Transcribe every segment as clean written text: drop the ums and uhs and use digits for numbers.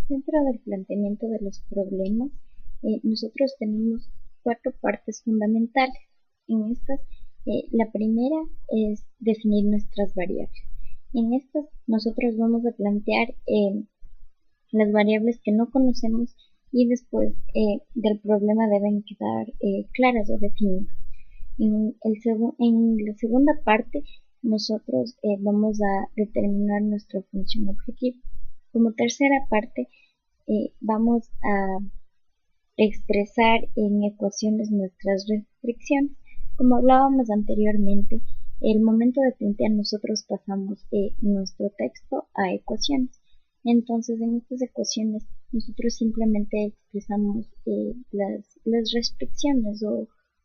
Dentro del planteamiento de los problemas, nosotros tenemos cuatro partes fundamentales. En estas, la primera es definir nuestras variables. En estas, nosotros vamos a plantear las variables que no conocemos y después del problema deben quedar claras o definidas. En la segunda parte, nosotros vamos a determinar nuestra función objetivo. Como tercera parte, vamos a expresar en ecuaciones nuestras restricciones. Como hablábamos anteriormente, el momento de plantear nosotros pasamos nuestro texto a ecuaciones. Entonces, en estas ecuaciones nosotros simplemente expresamos las restricciones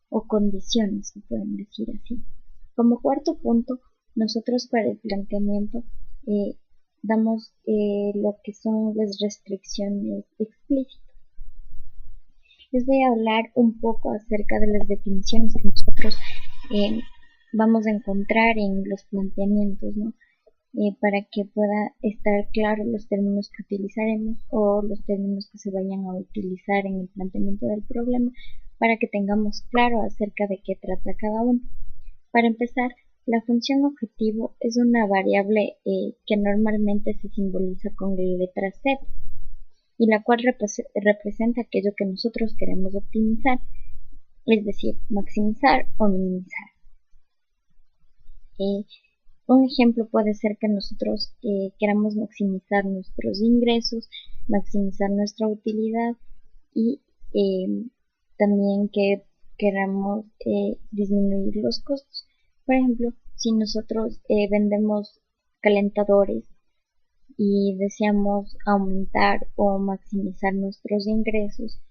o condiciones, se pueden decir así. Como cuarto punto, nosotros para el planteamiento damos lo que son las restricciones explícitas. Les voy a hablar un poco acerca de las definiciones que nosotros vamos a encontrar en los planteamientos, ¿no? Para que pueda estar claro los términos que utilizaremos o los términos que se vayan a utilizar en el planteamiento del problema, para que tengamos claro acerca de qué trata cada uno. Para empezar, la función objetivo es una variable que normalmente se simboliza con la letra Z y la cual representa aquello que nosotros queremos optimizar, es decir, maximizar o minimizar. Un ejemplo puede ser que nosotros queramos maximizar nuestros ingresos, maximizar nuestra utilidad y también que queramos disminuir los costos. Por ejemplo, si nosotros vendemos calentadores y deseamos aumentar o maximizar nuestros ingresos,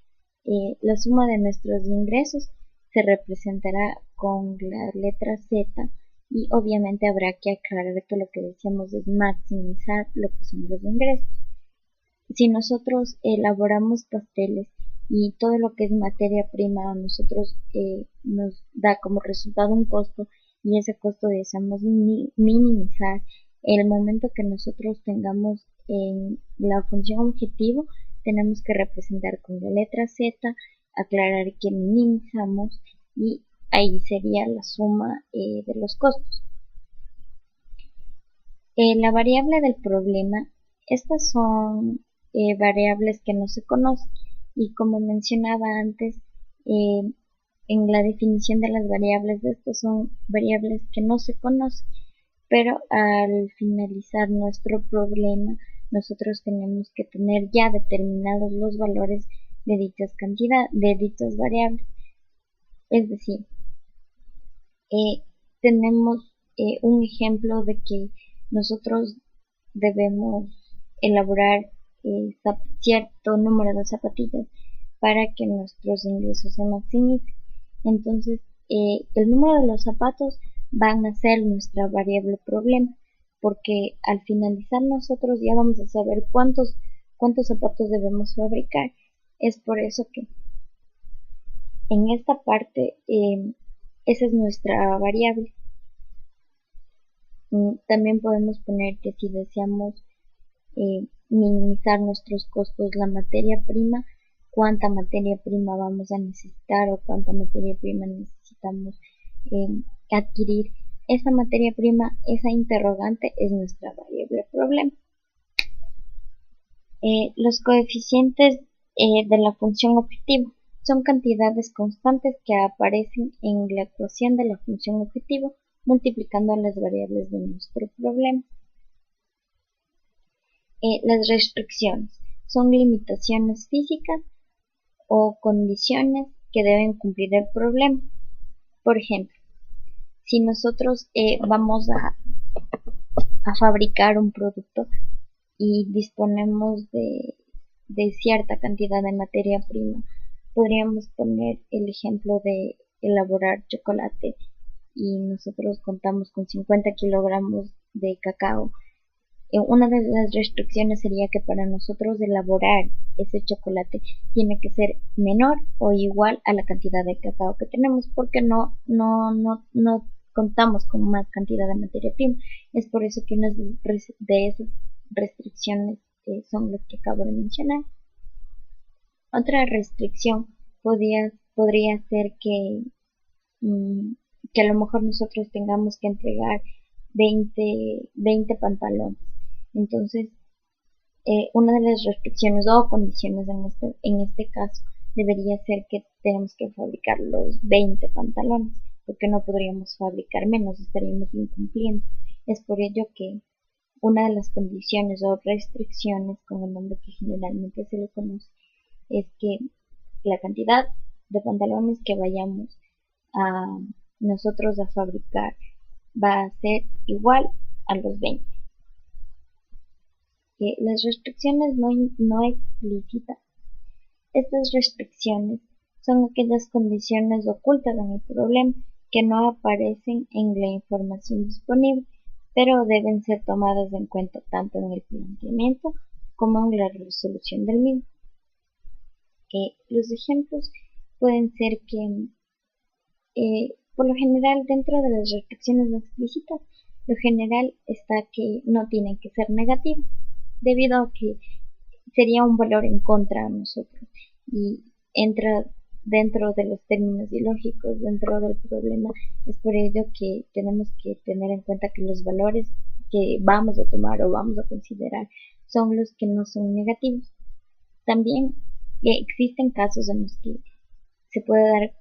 la suma de nuestros ingresos se representará con la letra Z y obviamente habrá que aclarar que lo que decíamos es maximizar lo que son los ingresos. Si nosotros elaboramos pasteles y todo lo que es materia prima a nosotros nos da como resultado un costo y ese costo deseamos minimizar, el momento que nosotros tengamos en la función objetivo tenemos que representar con la letra Z, aclarar que minimizamos y ahí sería la suma de los costos. La variable del problema, estas son variables que no se conocen y como mencionaba antes, en la definición de las variables de estos son variables que no se conocen, pero al finalizar nuestro problema nosotros tenemos que tener ya determinados los valores de dichas variables. Es decir, tenemos un ejemplo de que nosotros debemos elaborar cierto número de zapatillas para que nuestros ingresos se maximicen. Entonces, el número de los zapatos van a ser nuestra variable problema, porque al finalizar nosotros ya vamos a saber cuántos zapatos debemos fabricar. Es por eso que en esta parte esa es nuestra variable. También podemos poner que si deseamos minimizar nuestros costos, la materia prima, cuánta materia prima vamos a necesitar o cuánta materia prima necesitamos adquirir. Esa materia prima, esa interrogante es nuestra variable problema. Los coeficientes de la función objetivo son cantidades constantes que aparecen en la ecuación de la función objetivo multiplicando las variables de nuestro problema. Las restricciones son limitaciones físicas o condiciones que deben cumplir el problema. Por ejemplo, si nosotros vamos a fabricar un producto y disponemos de cierta cantidad de materia prima, podríamos poner el ejemplo de elaborar chocolate y nosotros contamos con 50 kilogramos de cacao. Una de las restricciones sería que para nosotros elaborar ese chocolate tiene que ser menor o igual a la cantidad de cacao que tenemos, porque no contamos con más cantidad de materia prima. Es por eso que una de esas restricciones que son los que acabo de mencionar. Otra restricción podría ser que a lo mejor nosotros tengamos que entregar 20 pantalones. Entonces, una de las restricciones o condiciones en este caso debería ser que tenemos que fabricar los 20 pantalones, porque no podríamos fabricar menos, estaríamos incumpliendo. Es por ello que una de las condiciones o restricciones, con el nombre que generalmente se le conoce, es que la cantidad de pantalones que vayamos a nosotros a fabricar va a ser igual a los 20. Las restricciones no explícitas. Estas restricciones son aquellas condiciones ocultas en el problema que no aparecen en la información disponible, pero deben ser tomadas en cuenta tanto en el planteamiento como en la resolución del mismo. Los ejemplos pueden ser que, por lo general, dentro de las restricciones no explícitas, lo general está que no tienen que ser negativos, debido a que sería un valor en contra a nosotros y entra dentro de los términos ilógicos, dentro del problema. Es por ello que tenemos que tener en cuenta que los valores que vamos a tomar o vamos a considerar son los que no son negativos. También existen casos en los que se puede dar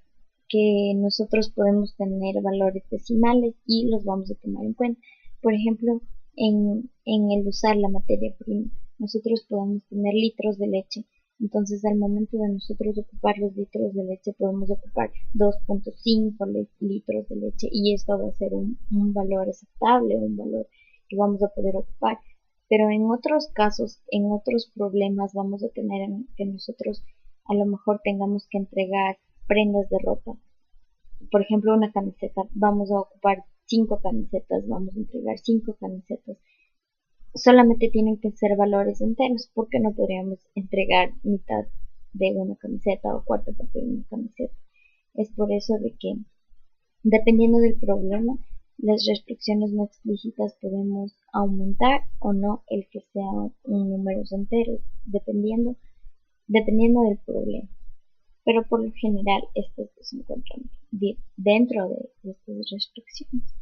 que nosotros podemos tener valores decimales y los vamos a tomar en cuenta. Por ejemplo, en el usar la materia prima, nosotros podemos tener litros de leche. Entonces, al momento de nosotros ocupar los litros de leche, podemos ocupar 2.5 litros de leche y esto va a ser un valor aceptable, un valor que vamos a poder ocupar. Pero en otros casos, en otros problemas, vamos a tener que nosotros a lo mejor tengamos que entregar prendas de ropa. Por ejemplo, una camiseta, vamos a ocupar 5 camisetas, vamos a entregar 5 camisetas. Solamente tienen que ser valores enteros, porque no podríamos entregar mitad de una camiseta o cuarta parte de una camiseta. Es por eso de que, dependiendo del problema, las restricciones no explícitas podemos aumentar o no el que sea un números enteros, dependiendo del problema. Pero por lo general estos se encuentran dentro de estas restricciones.